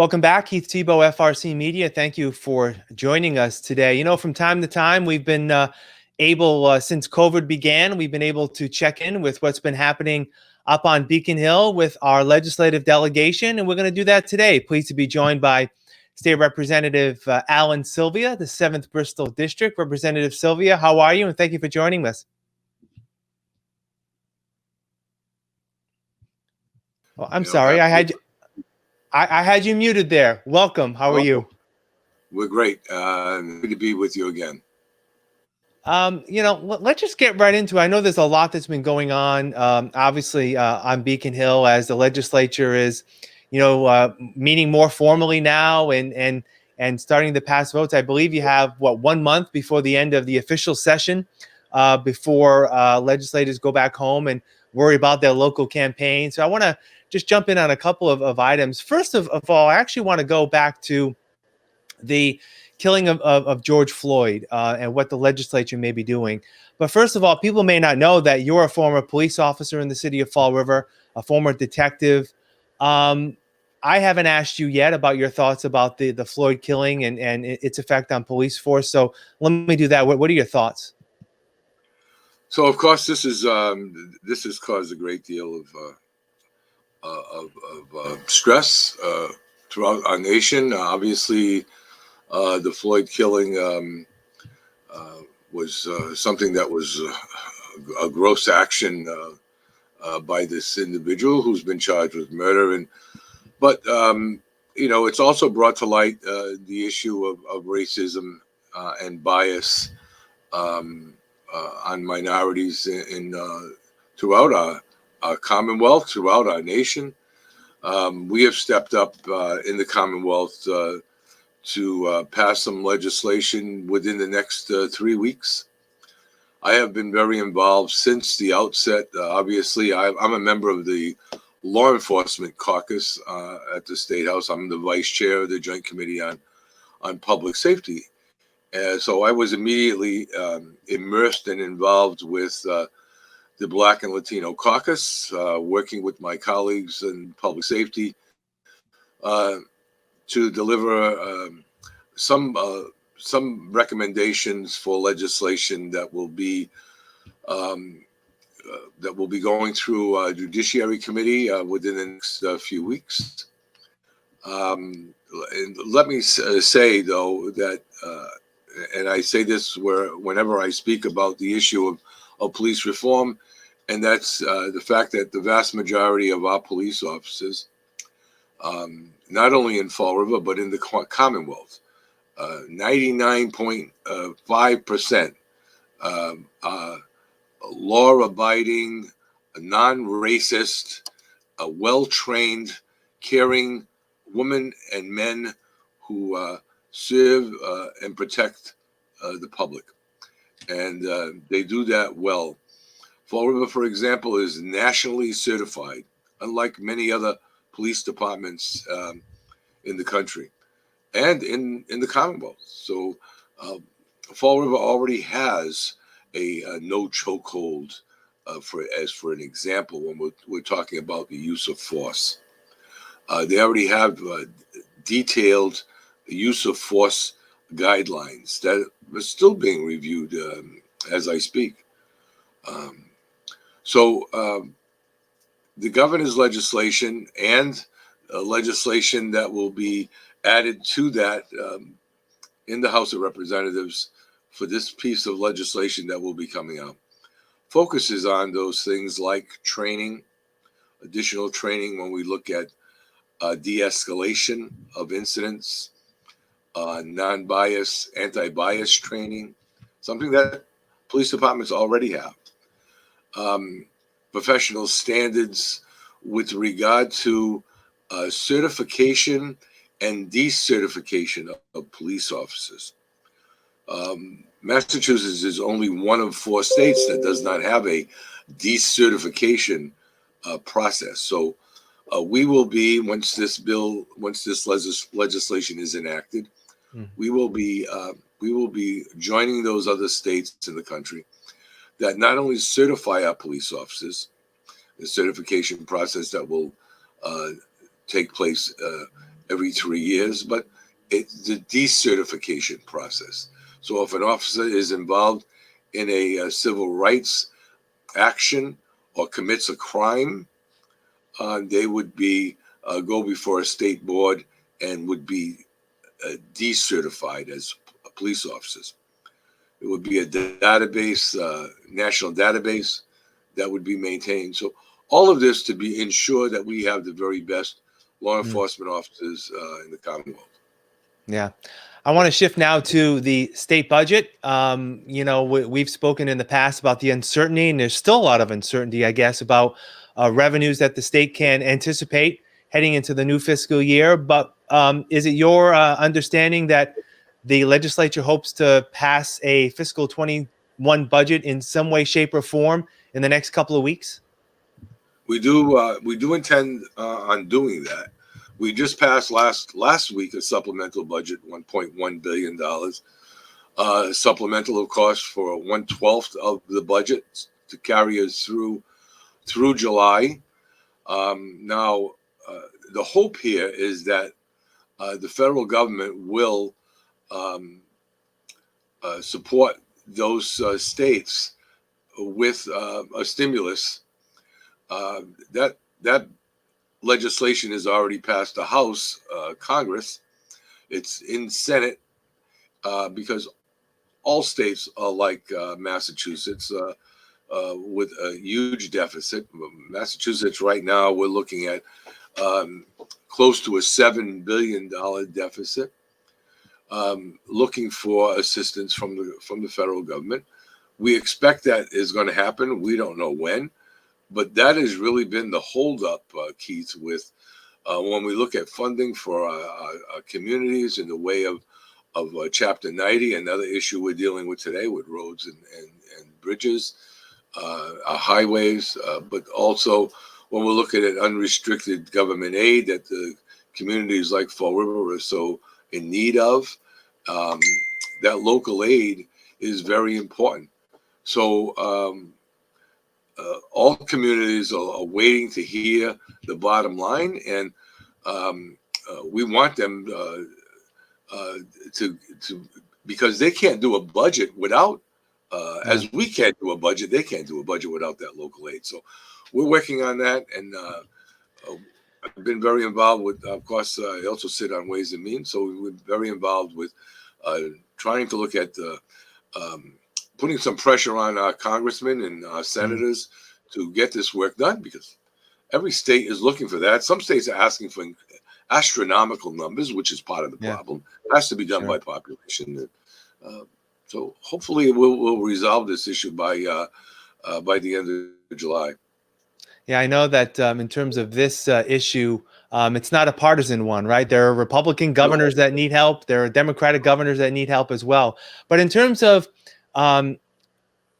Welcome back, Keith Tebow, FRCmedia. Thank you for joining us today. From time to time, we've been able, since COVID began, we've been able to check in with what's been happening up on Beacon Hill with our legislative delegation, and we're going to do that today. Pleased to be joined by State Representative Alan Silvia, the 7th Bristol District. Representative Silvia, how are you? And thank you for joining us. Oh, I'm sorry, I had you muted there. Welcome. How are you? We're great. Good to be with you again. Let's just get right into it. I know there's a lot that's been going on, obviously, on Beacon Hill as the legislature is, meeting more formally now and starting to pass votes. I believe you have, 1 month before the end of the official session, before legislators go back home and worry about their local campaign. So I want to just jump in on a couple of items. First of all, I actually want to go back to the killing of George Floyd and what the legislature may be doing. But first of all, people may not know that you're a former police officer in the city of Fall River, a former detective. I haven't asked you yet about your thoughts about the Floyd killing and its effect on police force. So let me do that. What are your thoughts? So, of course, this has caused a great deal of stress throughout our nation. Obviously, the Floyd killing was something that was a gross action by this individual who's been charged with murder. But it's also brought to light the issue of racism and bias on minorities throughout our Commonwealth, throughout our nation. We have stepped up in the Commonwealth to pass some legislation within the next 3 weeks. I have been very involved since the outset. Obviously, I'm a member of the Law Enforcement Caucus at the State House. I'm the vice chair of the Joint Committee on Public Safety. So I was immediately immersed and involved with the Black and Latino Caucus, working with my colleagues in public safety to deliver some recommendations for legislation that will be going through a Judiciary Committee within the next few weeks. And let me say, though, that and I say this whenever I speak about the issue of police reform, and that's the fact that the vast majority of our police officers, not only in Fall River, but in the Commonwealth, 99.5% law-abiding, non-racist, well-trained, caring women and men who serve and protect the public. And they do that well. Fall River, for example, is nationally certified, unlike many other police departments in the country and in the Commonwealth. So Fall River already has a no chokehold for an example when we're talking about the use of force. They already have detailed use of force guidelines that are still being reviewed as I speak. So the governor's legislation and legislation that will be added to that in the House of Representatives for this piece of legislation that will be coming out focuses on those things like training, additional training when we look at de-escalation of incidents, non-bias, anti-bias training, something that police departments already have. Professional standards with regard to certification and decertification of police officers. Massachusetts is only one of 4 states that does not have a decertification process. So we will be, once this legislation is enacted, we will be joining those other states in the country that not only certify our police officers, the certification process that will take place every 3 years, but it's the decertification process. So if an officer is involved in a civil rights action or commits a crime, they would be go before a state board and would be decertified as police officers. It would be a database, national database that would be maintained. So all of this to be ensure that we have the very best law enforcement officers in the Commonwealth. Yeah. I want to shift now to the state budget. We've spoken in the past about the uncertainty, and there's still a lot of uncertainty, I guess, about revenues that the state can anticipate heading into the new fiscal year. But is it your understanding that the legislature hopes to pass a fiscal 21 budget in some way, shape, or form in the next couple of weeks? We do intend on doing that. We just passed last week a supplemental budget, $1.1 billion. Supplemental, of course, for 1/12 of the budget to carry us through July. Now, the hope here is that the federal government will support those states with a stimulus. That legislation has already passed the House, Congress. It's in Senate because all states are like Massachusetts with a huge deficit. Massachusetts right now, we're looking at close to a $7 billion deficit, looking for assistance from the federal government. We expect that is going to happen. We don't know when. But that has really been the holdup, Keith, with when we look at funding for our communities in the way of Chapter 90, another issue we're dealing with today with roads and bridges, our highways, but also when we're looking at unrestricted government aid that the communities like Fall River are so in need of, that local aid is very important. So all communities are waiting to hear the bottom line, and we want them to because they can't do a budget without, as we can't do a budget, they can't do a budget without that local aid. So we're working on that, and I've been very involved with, of course, I also sit on Ways and Means, so we're very involved with trying to look at putting some pressure on our congressmen and our senators to get this work done, because every state is looking for that. Some states are asking for astronomical numbers, which is part of the problem. It has to be done by population. So hopefully we'll resolve this issue by the end of July. Yeah, I know that in terms of this issue, it's not a partisan one, right? There are Republican governors that need help. There are Democratic governors that need help as well. But in terms of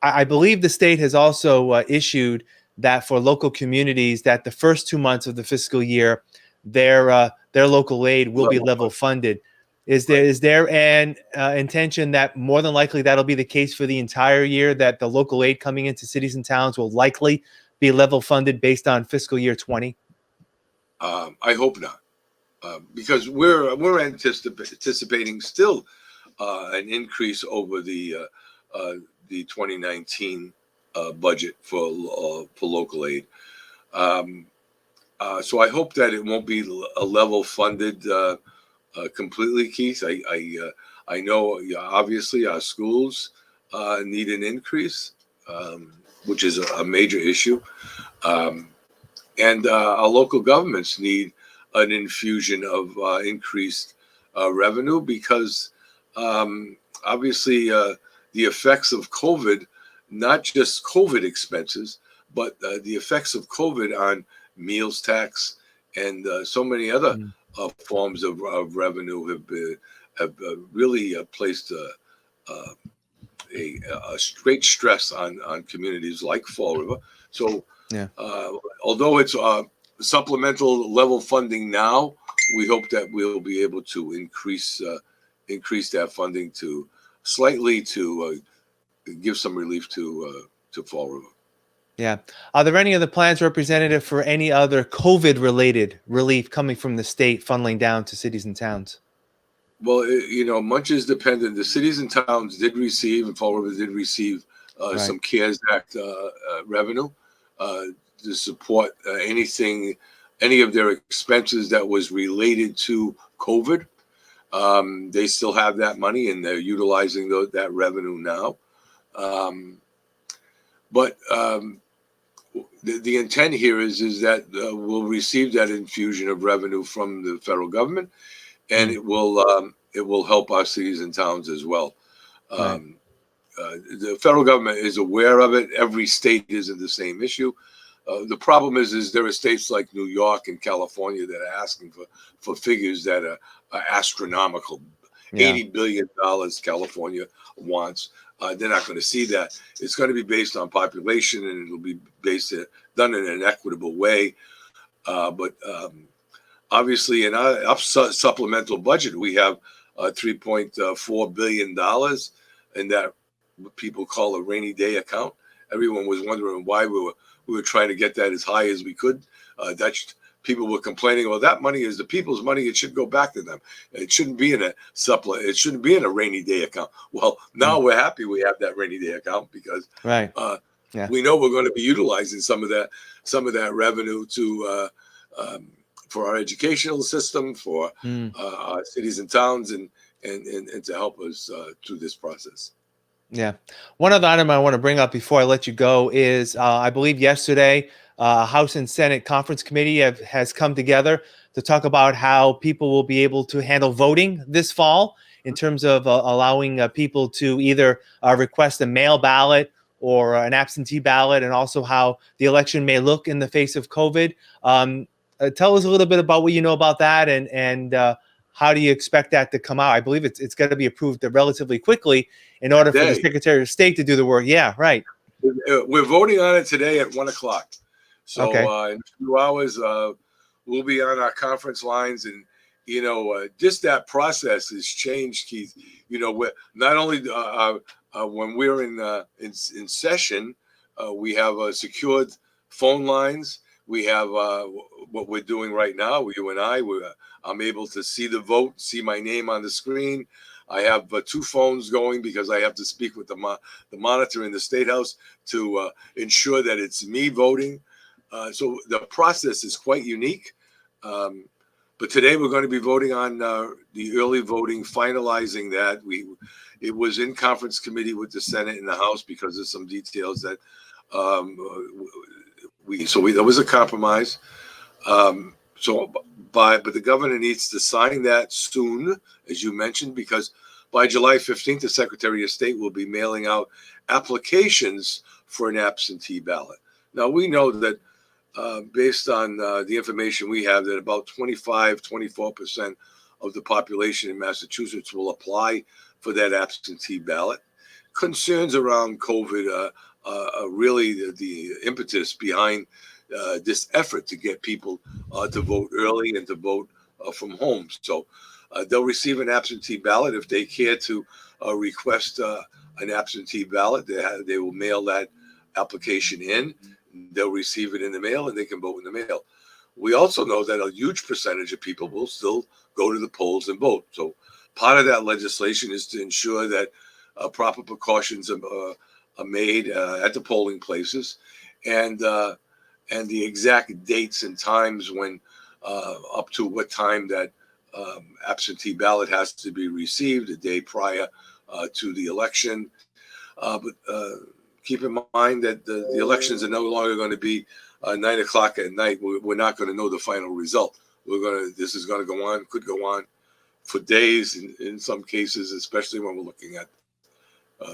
I believe the state has also issued that for local communities that the first 2 months of the fiscal year, their local aid will be level funded. Is there an intention that more than likely that'll be the case for the entire year, that the local aid coming into cities and towns will likely be level funded based on fiscal year 20? I hope not, because we're anticipating still an increase over the 2019 budget for local aid. So I hope that it won't be a level funded completely, Keith. I know obviously our schools need an increase, which is a major issue, and our local governments need an infusion of increased revenue, because obviously the effects of COVID, not just COVID expenses, but the effects of COVID on meals tax and so many other forms of revenue have really placed a straight stress on communities like Fall River. So although it's supplemental level funding now, we hope that we'll be able to increase that funding to slightly to give some relief to Fall River. Yeah. Are there any other plans, Representative, for any other COVID-related relief coming from the state funneling down to cities and towns? Well, much is dependent. The cities and towns did receive, and Fall River did receive Right. some CARES Act revenue uh, to support any of their expenses that was related to COVID. They still have that money, and they're utilizing that revenue now. Um, but the intent here is that we'll receive that infusion of revenue from the federal government, and Mm, it will help our cities and towns as well. right. Um, the federal government is aware of it. Every state isn't the same issue. The problem is there are states like New York and California that are asking for figures that are astronomical. Yeah. $80 billion California wants. They're not going to see that. It's going to be based on population, and it'll be done in an equitable way. But obviously, in our supplemental budget, we have $3.4 billion in that what people call a rainy day account. Everyone was wondering why we were trying to get that as high as we could. People were complaining, well, that money is the people's money. It should go back to them. It shouldn't be in a It shouldn't be in a rainy day account. Well, now Mm, we're happy we have that rainy day account because right. uh, Yeah. we know we're going to be utilizing some of that revenue to for our educational system, for Mm. our cities and towns, and to help us through this process. Yeah. One other item I want to bring up before I let you go is I believe yesterday, House and Senate Conference Committee has come together to talk about how people will be able to handle voting this fall in terms of allowing people to either request a mail ballot or an absentee ballot, and also how the election may look in the face of COVID. Tell us a little bit about what you know about that, and how do you expect that to come out? I believe it's going to be approved relatively quickly in order for the Today, Secretary of State to do the work. Yeah, right. we're voting on it today at 1 o'clock. So Okay. in a few hours, we'll be on our conference lines, and just that process has changed, Keith. We're not only when we're in session, we have secured phone lines. We have what we're doing right now. You and I'm able to see the vote, see my name on the screen. I have two phones going because I have to speak with the monitor in the State House to ensure that it's me voting. So the process is quite unique. Um, but today we're going to be voting on the early voting, finalizing that. It was in conference committee with the Senate and the House because of some details that um, there was a compromise. But the governor needs to sign that soon, as you mentioned, because by July 15th, the Secretary of State will be mailing out applications for an absentee ballot. Now, we know that based on the information we have, that about 24% of the population in Massachusetts will apply for that absentee ballot. Concerns around COVID are really the impetus behind this effort to get people to vote early and to vote from home. So they'll receive an absentee ballot if they care to request an absentee ballot. They will mail that application in. They'll receive it in the mail, and they can vote in the mail. We also know that a huge percentage of people will still go to the polls and vote. So part of that legislation is to ensure that proper precautions are made at the polling places, and the exact dates and times when up to what time that absentee ballot has to be received a day prior to the election. But keep in mind that the elections are no longer going to be 9 o'clock at night. We're not going to know the final result. This is going to go on, could go on for days in some cases, especially when we're looking at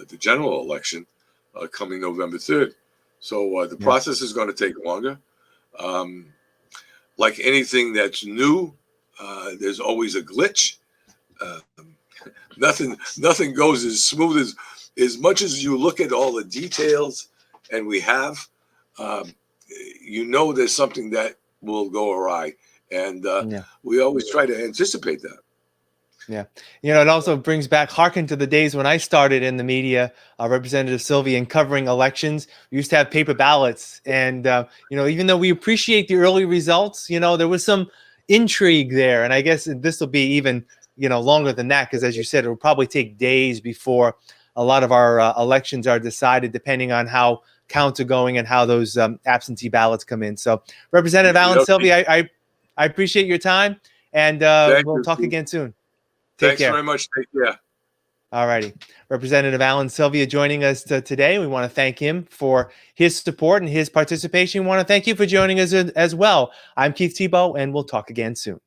the general election coming November 3rd. So the Yeah. process is going to take longer. Um, like anything that's new, there's always a glitch. Uh, nothing goes as smooth as much as you look at all the details, and we have. Um, there's something that will go awry, and Yeah. we always try to anticipate that. Yeah. It also brings back, hearken to the days when I started in the media, Representative Silvia, in covering elections. We used to have paper ballots. And, even though we appreciate the early results, there was some intrigue there. And I guess this will be even, longer than that, because as you said, it will probably take days before a lot of our elections are decided, depending on how counts are going and how those absentee ballots come in. So, Representative Alan Yep. Silvia, I appreciate your time, and Thank we'll you, talk Steve. again soon. Take Thanks care. very much. Take care. All righty. Representative Alan Silvia joining us today. We want to thank him for his support and his participation. We want to thank you for joining us as well. I'm Keith Tebow, and we'll talk again soon.